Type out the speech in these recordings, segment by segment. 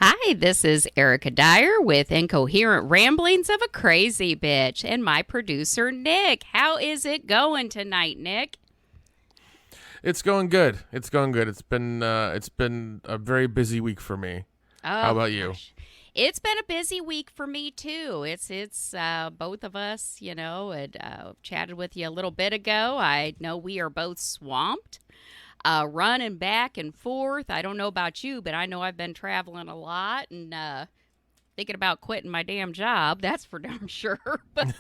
Hi, this is Erica Dyer with Incoherent Ramblings of a Crazy Bitch and my producer, Nick. How is it going tonight, Nick? It's going good. It's going good. It's been a very busy week for me. How Oh, about you? gosh. It's been a busy week for me, too. It's both of us, had chatted with you a little bit ago. I know we are both swamped, running back and forth. I don't know about you, but I know I've been traveling a lot and thinking about quitting my damn job. That's for darn sure. But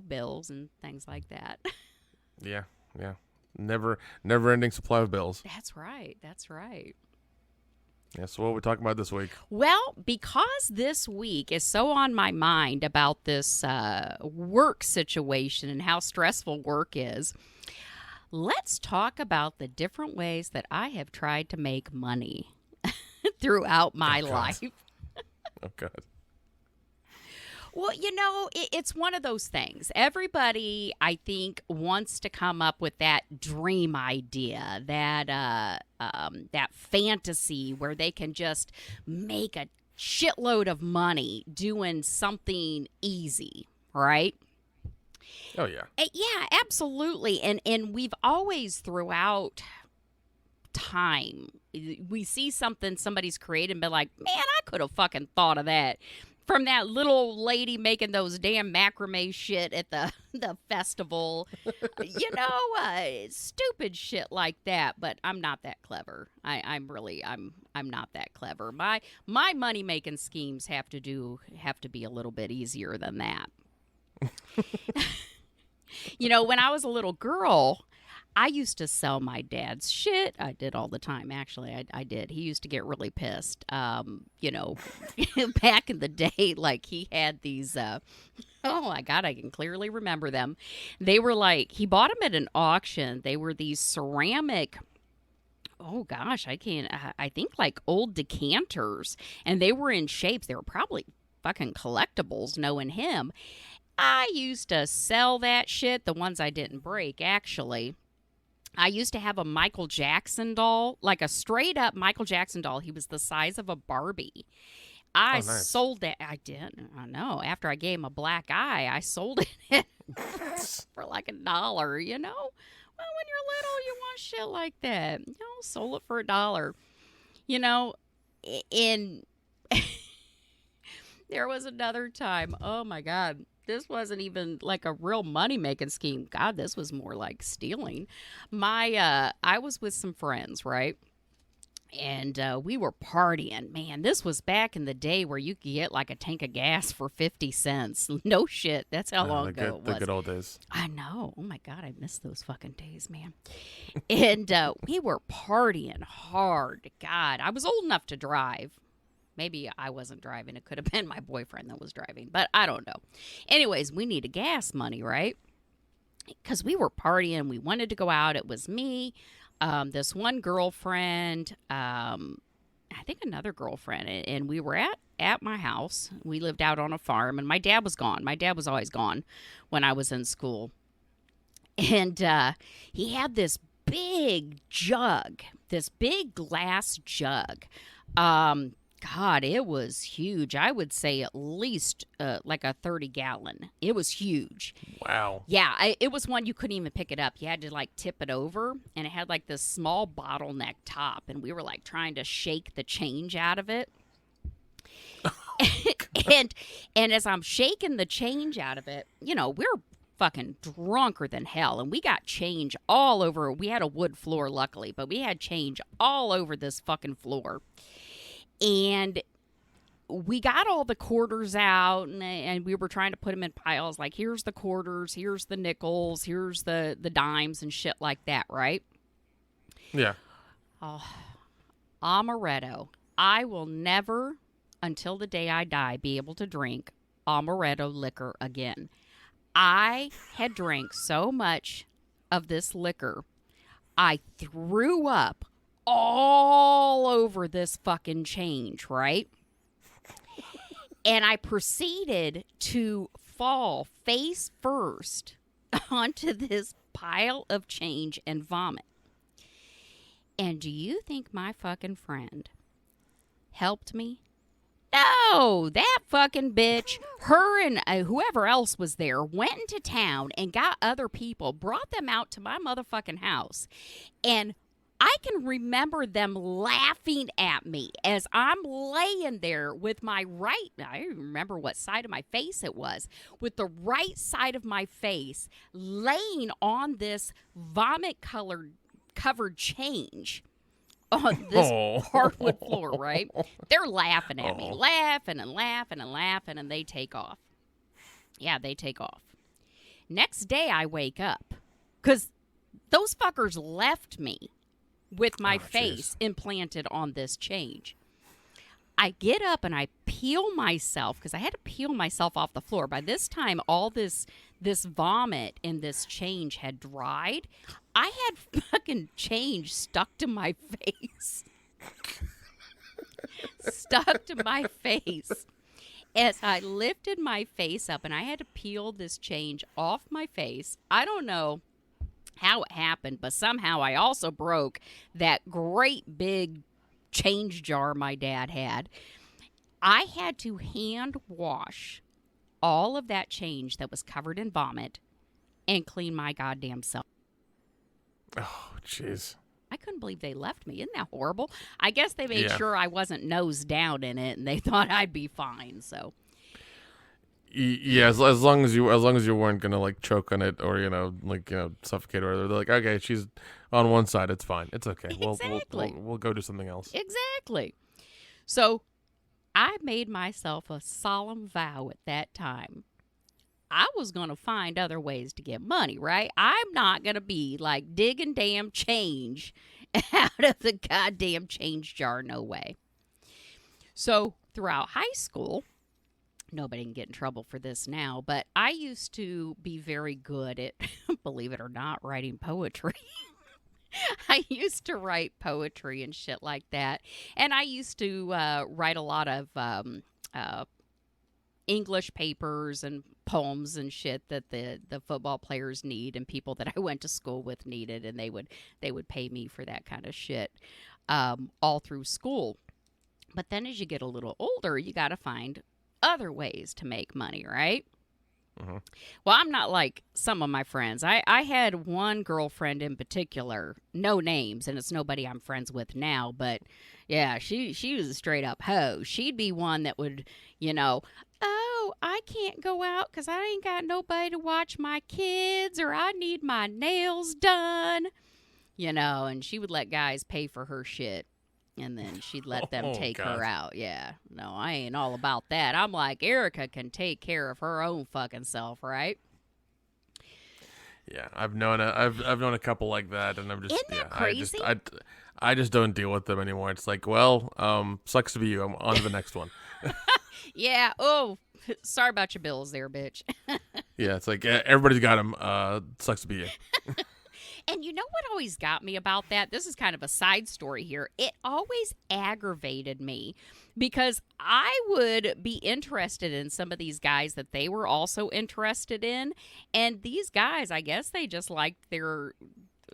bills and things like that. Yeah, yeah. Never ending supply of bills. That's right. That's right. Yeah, so what are we talking about this week? Well, because this week is so on my mind about this work situation and how stressful work is, let's talk about the different ways that I have tried to make money throughout my Oh God. life. Oh God. Well, it's one of those things. Everybody, I think, wants to come up with that dream idea, that fantasy where they can just make a shitload of money doing something easy, right? Oh yeah. Yeah, absolutely. And we've always throughout time we see something somebody's created and be like, man, I could have fucking thought of that from that little lady making those damn macrame shit at the the festival. Stupid shit like that. But I'm not that clever. I'm not that clever. My money making schemes have to be a little bit easier than that. When I was a little girl, I used to sell my dad's shit. I did all the time, actually. I did. He used to get really pissed. Back in the day, like he had these, oh my God, I can clearly remember them. They were like, he bought them at an auction. They were these ceramic, oh gosh, I think like old decanters. And they were in shapes. They were probably fucking collectibles, knowing him. I used to sell that shit, the ones I didn't break, actually. I used to have a Michael Jackson doll, like a straight up Michael Jackson doll. He was the size of a Barbie. I Oh nice. sold that. I did. I know. After I gave him a black eye, I sold it for like $1, Well, when you're little, you want shit like that. Sold it for $1. You know, in there was another time. Oh my God. This wasn't even like a real money making scheme. God, this was more like stealing. I was with some friends, right? And we were partying. Man, this was back in the day where you could get like a tank of gas for 50 cents. No shit. That's how long The ago good it the was. good old days. I know. Oh my God, I miss those fucking days, man. And we were partying hard. God, I was old enough to drive. Maybe I wasn't driving. It could have been my boyfriend that was driving, but I don't know. Anyways, we needed gas money, right? Because we were partying. We wanted to go out. It was me, this one girlfriend, I think another girlfriend, and we were at my house. We lived out on a farm, and my dad was gone. My dad was always gone when I was in school. And he had this big jug, this big glass jug. God, it was huge. I would say at least like a 30-gallon. It was huge. Wow. Yeah, it was one you couldn't even pick it up. You had to like tip it over, and it had like this small bottleneck top, and we were like trying to shake the change out of it. and as I'm shaking the change out of it, we're fucking drunker than hell, and we got change all over. We had a wood floor, luckily, but we had change all over this fucking floor. And we got all the quarters out, and we were trying to put them in piles. Like, here's the quarters, here's the nickels, here's the dimes and shit like that, right? Yeah. Oh, amaretto. I will never, until the day I die, be able to drink amaretto liquor again. I had drank so much of this liquor, I threw up all over this fucking change, right? And I proceeded to fall face first onto this pile of change and vomit. And do you think my fucking friend helped me? No, that fucking bitch, her and whoever else was there, went into town and got other people, brought them out to my motherfucking house. And I can remember them laughing at me as I'm laying there with my right, I don't remember what side of my face it was, with the right side of my face laying on this vomit-covered change on this hardwood floor, right? They're laughing at me, laughing and laughing and laughing, and they take off. Yeah, they take off. Next day, I wake up because those fuckers left me with my face implanted on this change. I get up and I peel myself because I had to peel myself off the floor. By this time, all this vomit in this change had dried. I had fucking change stuck to my face. Stuck to my face. As I lifted my face up and I had to peel this change off my face, I don't know how it happened, but somehow I also broke that great big change jar my dad had. I had to hand wash all of that change that was covered in vomit and clean my goddamn self. Oh, jeez. I couldn't believe they left me. Isn't that horrible? I guess they made sure I wasn't nose down in it, and they thought I'd be fine. So, yeah, as long as you weren't gonna like choke on it or suffocate or whatever, they're like, okay, she's on one side, it's fine, it's okay. Exactly. We'll go do something else. Exactly. So, I made myself a solemn vow at that time. I was going to find other ways to get money, right? I'm not going to be like digging damn change out of the goddamn change jar. No way. So throughout high school, nobody can get in trouble for this now, but I used to be very good at, believe it or not, writing poetry. I used to write poetry and shit like that. And I used to write a lot of English papers and poems and shit that the football players need and people that I went to school with needed, and they would pay me for that kind of shit all through school. But then as you get a little older, you got to find other ways to make money, right? Mm-hmm. Well, I'm not like some of my friends. I had one girlfriend in particular, no names, and it's nobody I'm friends with now, but yeah, she was a straight up hoe. She'd be one that would, oh, I can't go out because I ain't got nobody to watch my kids, or I need my nails done, and she would let guys pay for her shit. And then she'd let them take her out. Yeah. No, I ain't all about that. I'm like, Erica can take care of her own fucking self, right? Yeah, I've known a couple like that, and I'm just Isn't that crazy? I just don't deal with them anymore. It's like, well, sucks to be you. I'm on to the next one. Yeah. Oh, sorry about your bills there, bitch. Yeah, it's like everybody's got them. Sucks to be you. And you know what always got me about that? This is kind of a side story here. It always aggravated me because I would be interested in some of these guys that they were also interested in. And these guys, I guess they just liked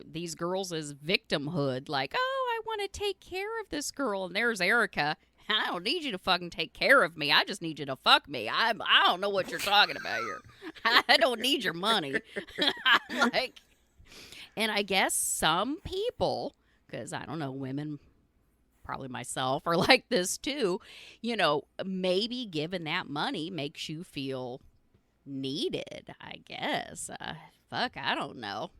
these girls as victimhood. Like, oh, I want to take care of this girl. And there's Erica. I don't need you to fucking take care of me. I just need you to fuck me. I don't know what you're talking about here. I don't need your money. I'm like... And I guess some people, because I don't know, women, probably myself, are like this too, maybe giving that money makes you feel needed, I guess. Fuck, I don't know.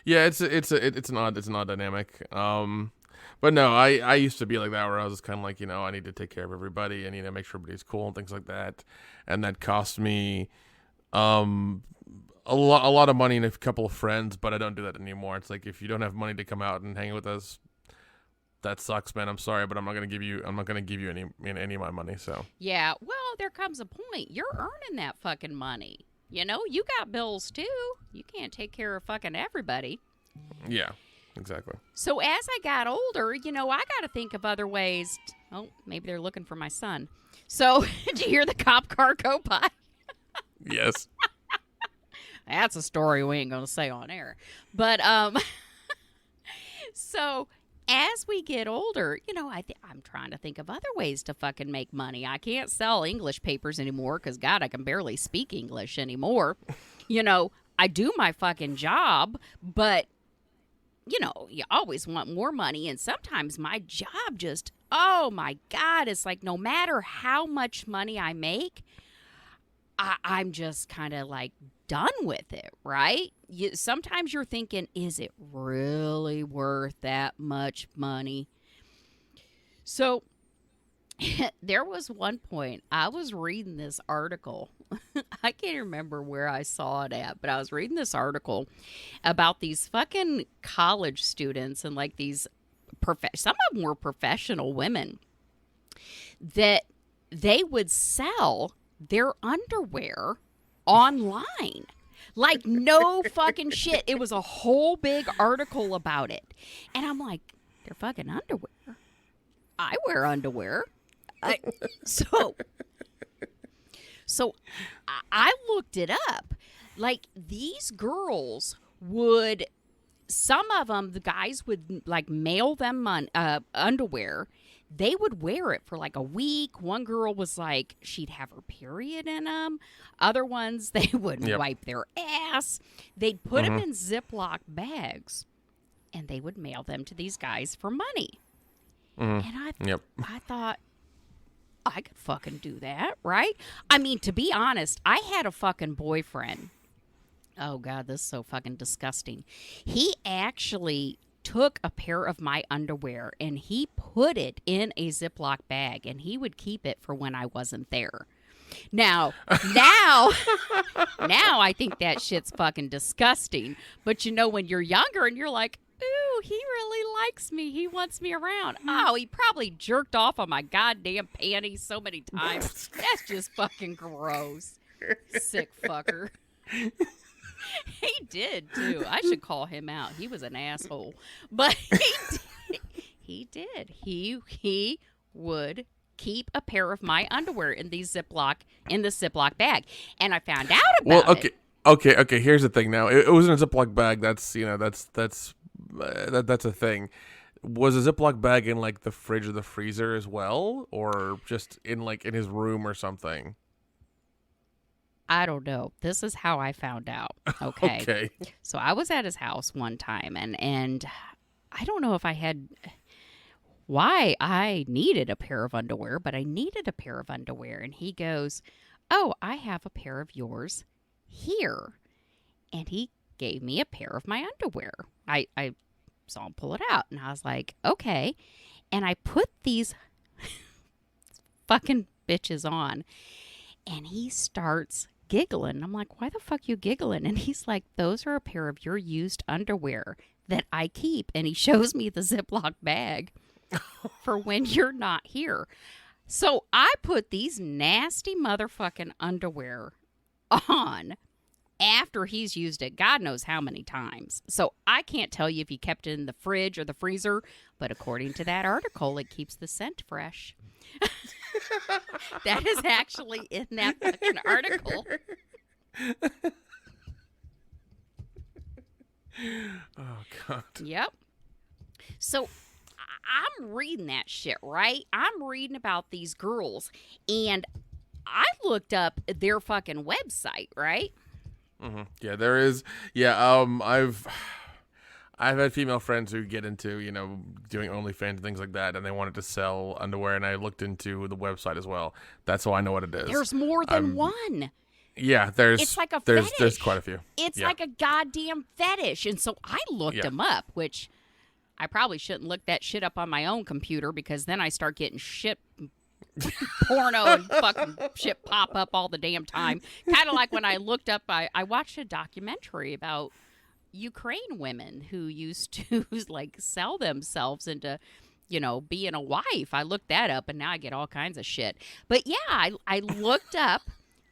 Yeah, it's an odd dynamic. But no, I used to be like that, where I was just kind of like, I need to take care of everybody and make sure everybody's cool and things like that, and that cost me a lot of money and a couple of friends, but I don't do that anymore. It's like, if you don't have money to come out and hang with us, that sucks, man. I'm sorry, but I'm not gonna give you any of my money. So yeah, well, there comes a point you're earning that fucking money. You got bills too. You can't take care of fucking everybody. Yeah, exactly. So as I got older, I got to think of other ways. Oh, maybe they're looking for my son. So did you hear the cop car go by? Yes. That's a story we ain't going to say on air. But So as we get older, I'm trying to think of other ways to fucking make money. I can't sell English papers anymore because, God, I can barely speak English anymore. I do my fucking job, but, you always want more money. And sometimes my job just, oh, my God, it's like no matter how much money I make, I'm just kind of like done with it, right? Sometimes you're thinking, is it really worth that much money? So there was one point I was reading this article. I can't remember where I saw it at, but I was reading this article about these fucking college students and like these some of them were professional women that they would sell their underwear online. Like, no fucking shit. It was a whole big article about it. And I'm like, they're fucking underwear. I wear underwear. So I looked it up. Like, these girls would, some of them, the guys would, like, mail them underwear. They would wear it for like a week. One girl was like, she'd have her period in them. Other ones, they would wipe their ass. They'd put them in Ziploc bags, and they would mail them to these guys for money. And I thought, I could fucking do that, right? I mean, to be honest, I had a fucking boyfriend. Oh, God, this is so fucking disgusting. He actually took a pair of my underwear and he put it in a Ziploc bag and he would keep it for when I wasn't there. Now I think that shit's fucking disgusting. But when you're younger and you're like, ooh, he really likes me. He wants me around. Oh, he probably jerked off on my goddamn panties so many times. That's just fucking gross. Sick fucker. He did, too. I should call him out. He was an asshole. But he did. He would keep a pair of my underwear in the Ziploc bag. And I found out about it. Okay. Here's the thing now. It was in a Ziploc bag. That's a thing. Was a Ziploc bag in like the fridge or the freezer as well? Or just in his room or something? I don't know. This is how I found out. Okay. Okay. So I was at his house one time and I don't know if I had why I needed a pair of underwear, but I needed a pair of underwear. And he goes, oh, I have a pair of yours here. And he gave me a pair of my underwear. I saw him pull it out and I was like, okay. And I put these fucking bitches on and he starts giggling. I'm like, why the fuck you giggling? And he's like, those are a pair of your used underwear that I keep. And he shows me the Ziploc bag for when you're not here. So I put these nasty motherfucking underwear on after he's used it God knows how many times. So I can't tell you if he kept it in the fridge or the freezer, but according to that article, it keeps the scent fresh. That is actually in that fucking article. Oh, God. Yep. So I'm reading that shit, right? I'm reading about these girls, and I looked up their fucking website, right? Mm-hmm. Yeah, there is. Yeah, I've had female friends who get into, doing OnlyFans and things like that, and they wanted to sell underwear, and I looked into the website as well. That's how I know what it is. There's more than one. Yeah, it's like a fetish. There's quite a few. It's like a goddamn fetish. And so I looked them up, which I probably shouldn't look that shit up on my own computer because then I start getting shit porno and fucking shit pop up all the damn time. Kind of like when I looked up, I watched a documentary about Ukraine women who used to like sell themselves into, being a wife. I looked that up and now I get all kinds of shit. But yeah, I looked up,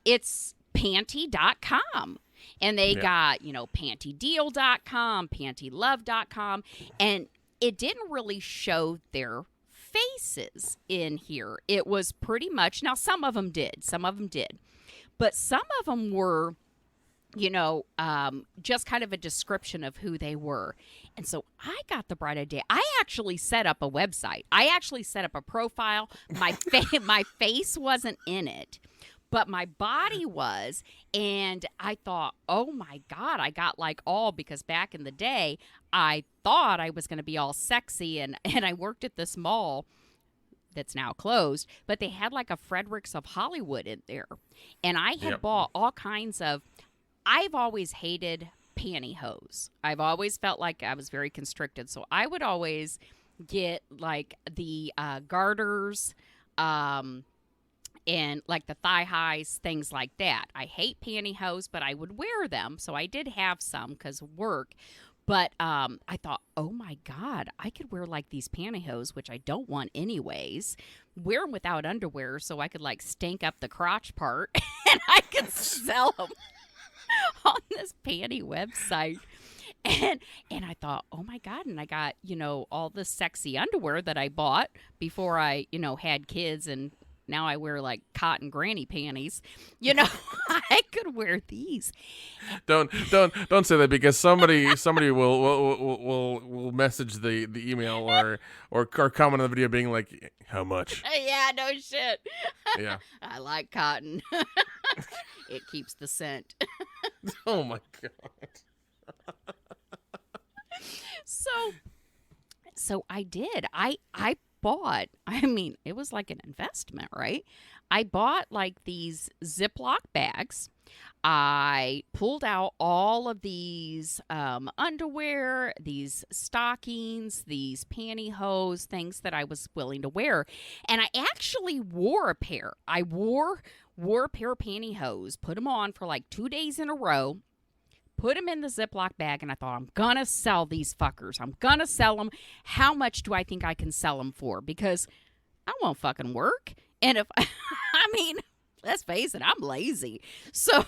it's panty.com. And they got, pantydeal.com, pantylove.com, and it didn't really show their faces in here. It was pretty much, now some of them did, but some of them were just kind of a description of who they were. And so I got the bright idea. I actually set up a website. I actually set up a profile. My face wasn't in it, but my body was. And I thought, oh my God, I got like all, because back in the day, I thought I was going to be all sexy. And I worked at this mall that's now closed, but they had like a Fredericks of Hollywood in there. And I had bought all kinds of, I've always hated pantyhose. I've always felt like I was very constricted. So I would always get like the garters and like the thigh highs, things like that. I hate pantyhose, but I would wear them. So I did have some because of work. But I thought, oh my God, I could wear like these pantyhose, which I don't want anyways, wear them without underwear so I could like stink up the crotch part and I could sell them on this panty website. And I thought, oh my God. And I got, all the sexy underwear that I bought before I, had kids, and now I wear like cotton granny panties. I could wear these. Don't say that, because somebody will message the email or comment on the video being like, how much? Yeah, no shit. Yeah. I like cotton. It keeps the scent. Oh my God. So I did. I bought, it was like an investment, right? I bought like these Ziploc bags. I pulled out all of these underwear, these stockings, these pantyhose, things that I was willing to wear. And I actually wore a pair. I wore a pair of pantyhose, put them on for like 2 days in a row, put them in the Ziploc bag, and I thought, I'm going to sell these fuckers. I'm going to sell them. How much do I think I can sell them for? Because I won't fucking work. And if, let's face it, I'm lazy. So,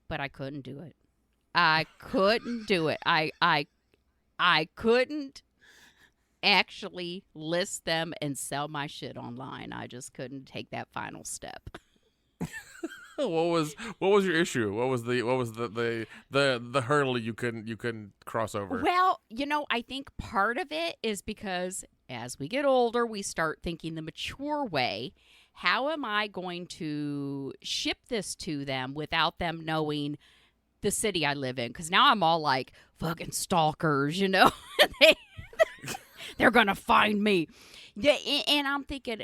but I couldn't do it. I couldn't do it. I couldn't actually list them and sell my shit online. I just couldn't take that final step. What was your issue? What was the hurdle you couldn't cross over? Well, I think part of it is because as we get older, we start thinking the mature way. How am I going to ship this to them without them knowing the city I live in? Because now I'm all like fucking stalkers, They're going to find me. And I'm thinking,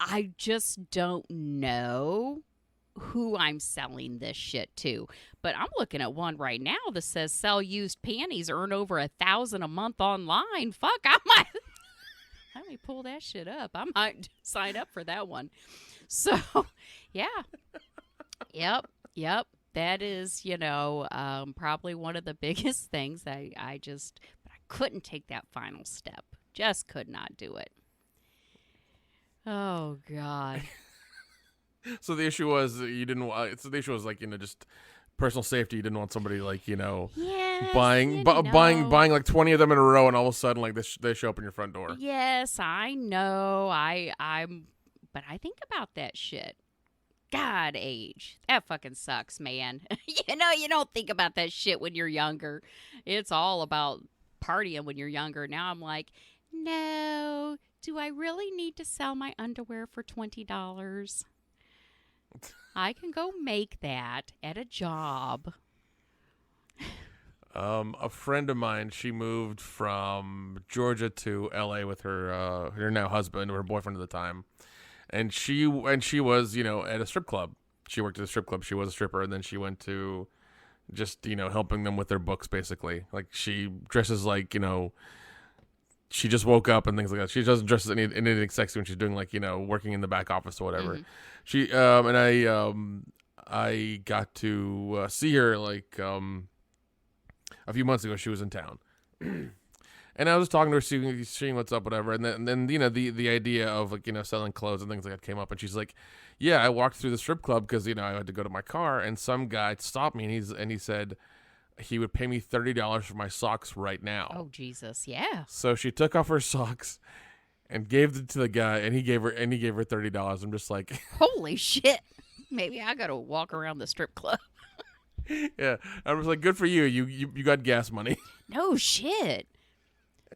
I just don't know who I'm selling this shit to. But I'm looking at one right now that says sell used panties, earn over $1,000 a month online. Fuck, I might pull that shit up. I might sign up for that one. So, yeah. Yep. That is, probably one of the biggest things but I couldn't take that final step. Just could not do it. Oh, God. So the issue was you didn't. So the issue was like just personal safety. You didn't want somebody like yes, buying like 20 of them in a row, and all of a sudden like they show up in your front door. Yes, I know. But I think about that shit. God, age. That fucking sucks, man. You don't think about that shit when you're younger. It's all about partying when you're younger. Now I'm like, no. Do I really need to sell my underwear for $20? I can go make that at a job. A friend of mine, she moved from Georgia to LA with her now husband, or her boyfriend at the time, and she was at a strip club. She worked at a strip club. She was a stripper, and then she went to just helping them with their books, basically. Like she dresses like she just woke up and things like that. She doesn't dress in anything sexy when she's doing like working in the back office or whatever. Mm-hmm. She and I got to see her like a few months ago. She was in town, and I was talking to her, seeing what's up, whatever. And then the idea of like selling clothes and things like that came up, and she's like, "Yeah, I walked through the strip club because I had to go to my car, and some guy stopped me, and he said he would pay me $30 for my socks right now." Oh Jesus, yeah. So she took off her socks and gave it to the guy, and he gave her $30. I'm just like, holy shit. Maybe I gotta walk around the strip club. Yeah, I was like, good for you. You got gas money. No shit.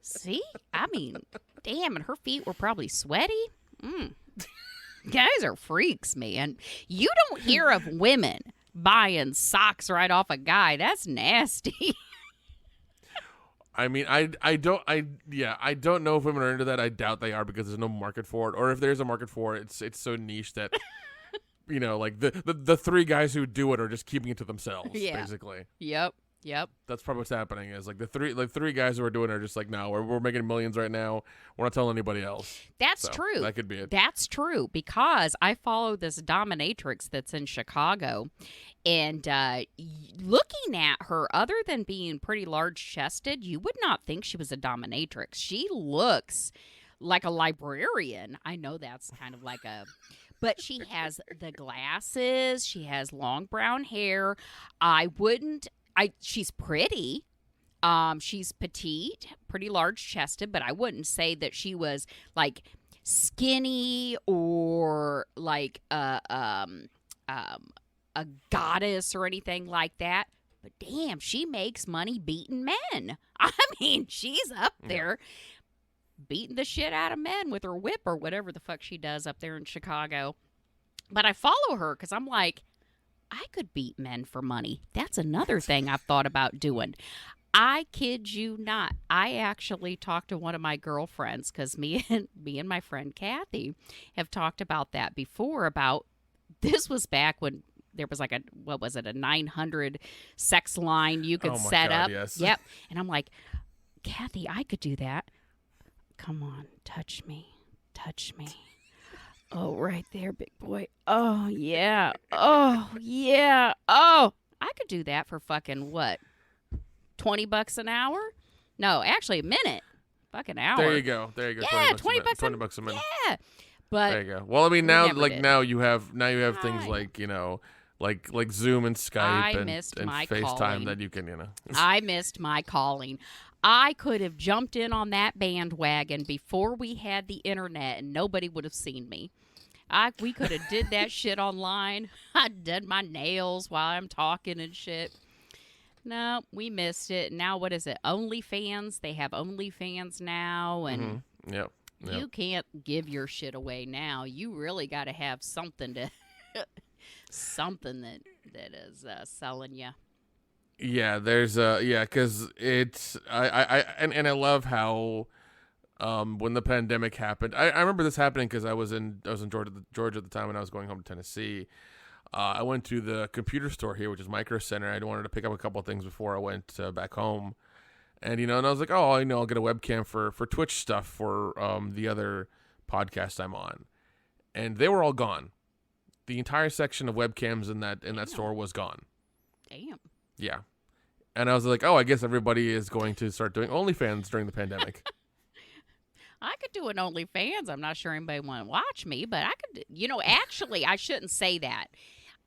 See? I mean, damn, and her feet were probably sweaty. Guys are freaks, man. You don't hear of women buying socks right off a guy. That's nasty. I mean, I don't know if women are into that. I doubt they are because there's no market for it, or if there's a market for it, it's so niche that like the three guys who do it are just keeping it to themselves, basically. Yep. That's probably what's happening. Is like the three guys who are doing it are just like, no, we're making millions right now. We're not telling anybody else. That's true. That could be it. That's true because I follow this dominatrix that's in Chicago, and looking at her, other than being pretty large-chested, you would not think she was a dominatrix. She looks like a librarian. I know that's kind of like a... But she has the glasses. She has long brown hair. She's pretty. She's petite, pretty large-chested, but I wouldn't say that she was like skinny or like a goddess or anything like that. But damn, she makes money beating men. I mean, she's up there beating the shit out of men with her whip or whatever the fuck she does up there in Chicago. But I follow her because I'm like, I could beat men for money. That's another thing I've thought about doing. I kid you not. I actually talked to one of my girlfriends because me and my friend Kathy have talked about that before. About this was back when there was like a 900 sex line you could set up. Yes. Yep. And I'm like, Kathy, I could do that. Come on, touch me. Oh, right there, big boy. Oh, yeah. Oh, yeah. Oh, I could do that for fucking what? $20 an hour? No, actually a minute. Fucking hour. There you go. Yeah, $20 $20 a minute. Yeah. But there you go. Well, I mean, now did. now you have things like, like Zoom and Skype and FaceTime calling. that you can, I missed my calling. I could have jumped in on that bandwagon before we had the internet and nobody would have seen me. We could have did that shit online. I did my nails while I'm talking and shit. No, we missed it. Now what is it? OnlyFans. They have OnlyFans now, and Yep. You can't give your shit away now. You really got to have something to something that is selling you. Yeah, there's because it's I love how when the pandemic happened, I remember this happening because I was in Georgia at the time when I was going home to Tennessee. I went to the computer store here, which is Micro Center. I wanted to pick up a couple of things before I went back home, and and I was like, I'll get a webcam for Twitch stuff for the other podcast I'm on, and they were all gone. The entire section of webcams in that store was gone. Damn. Yeah. And I was like, I guess everybody is going to start doing OnlyFans during the pandemic. I could do an OnlyFans. I'm not sure anybody want to watch me, but I could, actually, I shouldn't say that.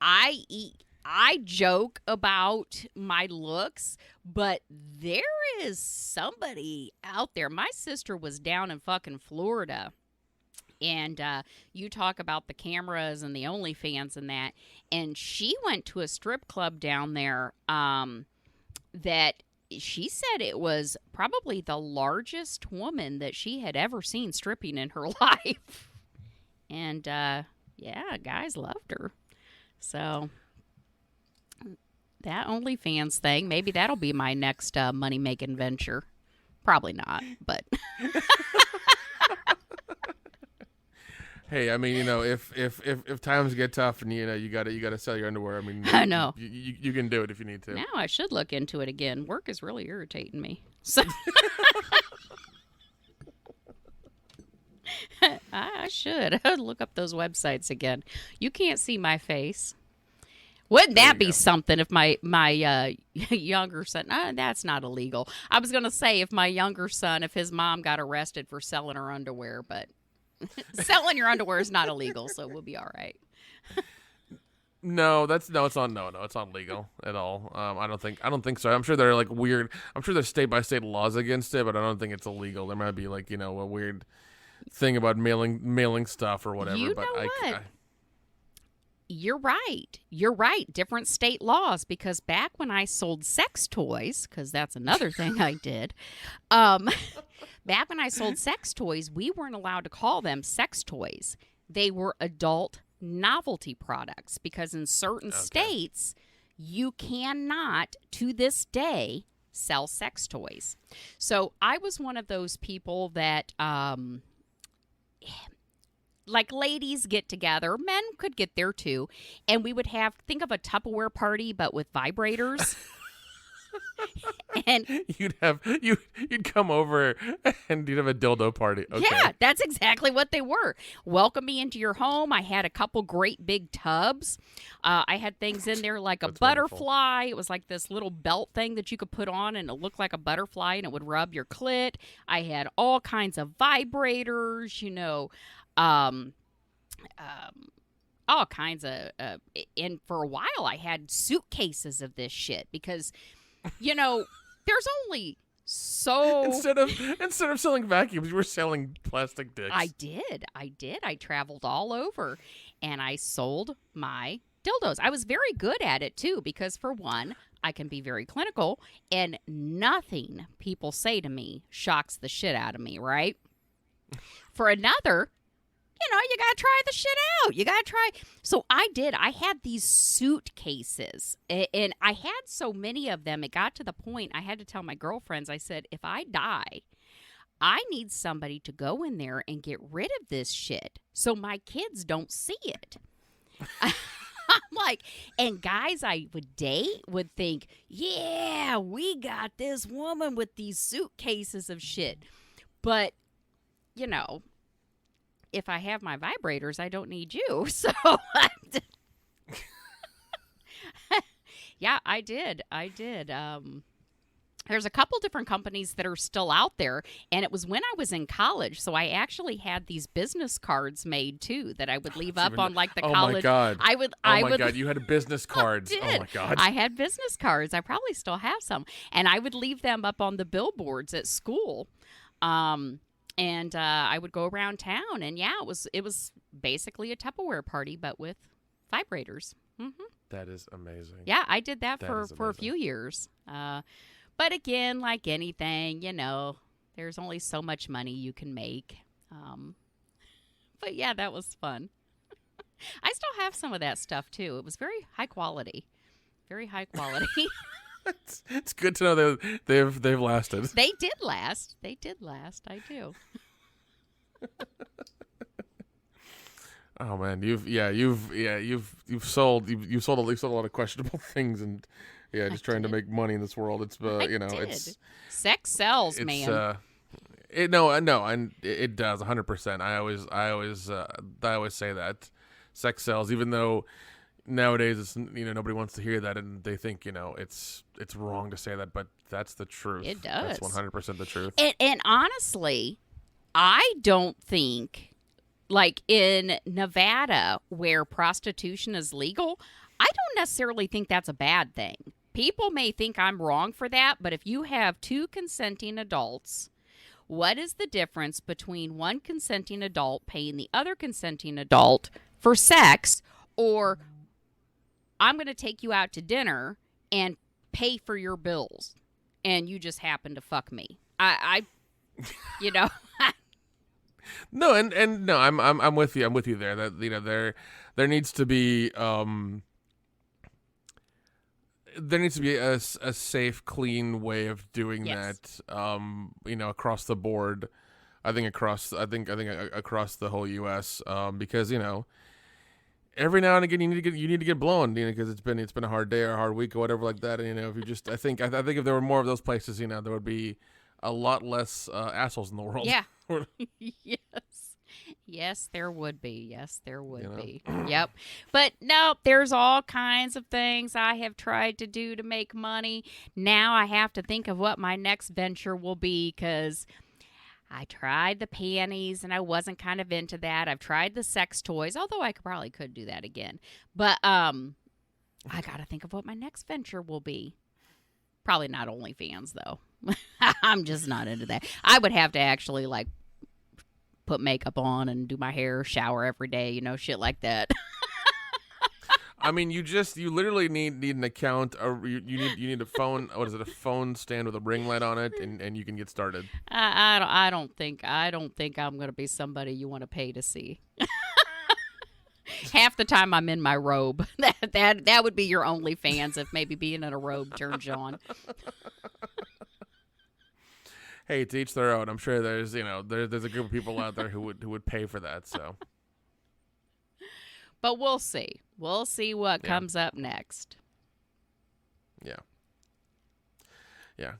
I joke about my looks, but there is somebody out there. My sister was down in fucking Florida. And you talk about the cameras and the OnlyFans and that. And she went to a strip club down there that she said it was probably the largest woman that she had ever seen stripping in her life. And, guys loved her. So that OnlyFans thing, maybe that'll be my next money-making venture. Probably not, but... Hey, I mean, if times get tough and you gotta sell your underwear, I mean, I know you can do it if you need to. Now I should look into it again. Work is really irritating me. So I should look up those websites again. You can't see my face. Wouldn't that be something if my younger son... that's not illegal. I was going to say if my younger son, if his mom got arrested for selling her underwear, but selling your underwear is not illegal, so we'll be all right. No, it's not legal at all. I don't think so. I'm sure there are like weird. I'm sure there's state by state laws against it, but I don't think it's illegal. There might be like a weird thing about mailing stuff or whatever. You know what? You're right. You're right. Different state laws, because back when I sold sex toys, because that's another thing I did, um, back when I sold sex toys, we weren't allowed to call them sex toys. They were adult novelty products, because in certain states, you cannot, to this day, sell sex toys. So I was one of those people that... like ladies get together, men could get there too, and we would think of a Tupperware party, but with vibrators. And you'd come over and you'd have a dildo party. Okay. Yeah, that's exactly what they were. Welcome me into your home. I had a couple great big tubs. I had things in there like a butterfly. Wonderful. It was like this little belt thing that you could put on, and it looked like a butterfly, and it would rub your clit. I had all kinds of vibrators, all kinds of, and for a while I had suitcases of this shit, because, there's only so... Instead of selling vacuums, you were selling plastic dicks. I did. I traveled all over, and I sold my dildos. I was very good at it too, because for one, I can be very clinical, and nothing people say to me shocks the shit out of me, right? For another... you got to try the shit out. You got to try. So I did. I had these suitcases, and I had so many of them. It got to the point I had to tell my girlfriends, I said, if I die, I need somebody to go in there and get rid of this shit so my kids don't see it. I'm like, and guys I would date would think, yeah, we got this woman with these suitcases of shit. But, if I have my vibrators, I don't need you. So, yeah, I did. There's a couple different companies that are still out there, and it was when I was in college. So I actually had these business cards made too that I would leave up on like the college. Oh my god! I would. God! You had a business cards. Oh my god! I had business cards. I probably still have some, and I would leave them up on the billboards at school. And I would go around town, and yeah, it was basically a Tupperware party, but with vibrators. Mm-hmm. That is amazing. Yeah, I did that for a few years. But again, like anything, there's only so much money you can make. But yeah, that was fun. I still have some of that stuff too. It was very high quality. Very high quality. It's good to know they've lasted. They did last. I do. Oh man, you've sold a lot of questionable things, and just trying to make money in this world. It's it's sex sells, man. It does 100%. I always say that sex sells, even though nowadays it's nobody wants to hear that, and they think it's wrong to say that, but that's the truth. It does. That's 100% the truth. And honestly, I don't think, like in Nevada where prostitution is legal, I don't necessarily think that's a bad thing. People may think I'm wrong for that, but if you have two consenting adults, what is the difference between one consenting adult paying the other consenting adult for sex, or I'm going to take you out to dinner and pay for your bills, and you just happen to fuck me? No, and no, I'm with you. I'm with you there. That there needs to be a safe, clean way of doing that. Across the board. I think across the whole U.S. Because every now and again you need to get blown, because it's been a hard day or a hard week or whatever like that. And if you just, I think if there were more of those places, there would be a lot less assholes in the world. Yeah. Yes, there would be. Yes, there would be. Yep. But no, there's all kinds of things I have tried to do to make money. Now I have to think of what my next venture will be, because I tried the panties and I wasn't kind of into that. I've tried the sex toys, although I probably could do that again. But I got to think of what my next venture will be. Probably not OnlyFans, though. I'm just not into that. I would have to actually, like, put makeup on and do my hair, shower every day, shit like that. I mean, you literally need an account, or you need a phone. What is it? A phone stand with a ring light on it, and you can get started. I don't think I'm going to be somebody you want to pay to see. Half the time I'm in my robe. That would be your OnlyFans if maybe being in a robe turns you on. Hey, to each their own. I'm sure there's there's a group of people out there who would pay for that. So, but we'll see. We'll see what comes up next. Yeah. Yeah.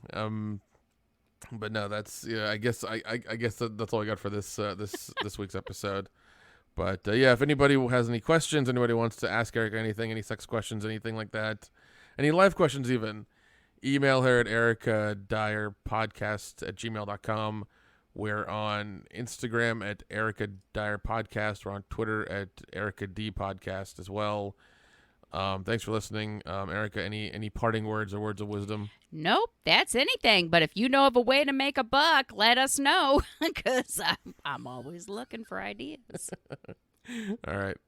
But no, that's I guess that's all I got for this week's episode. But if anybody has any questions, anybody wants to ask Erica anything, any sex questions, anything like that, any life questions even, email her at ericadyerpodcast@gmail.com. We're on Instagram at ericadyerpodcast. We're on Twitter at ericadpodcast as well. Thanks for listening. Erica, any parting words or words of wisdom? Nope, that's anything. But if you know of a way to make a buck, let us know, because I'm always looking for ideas. All right.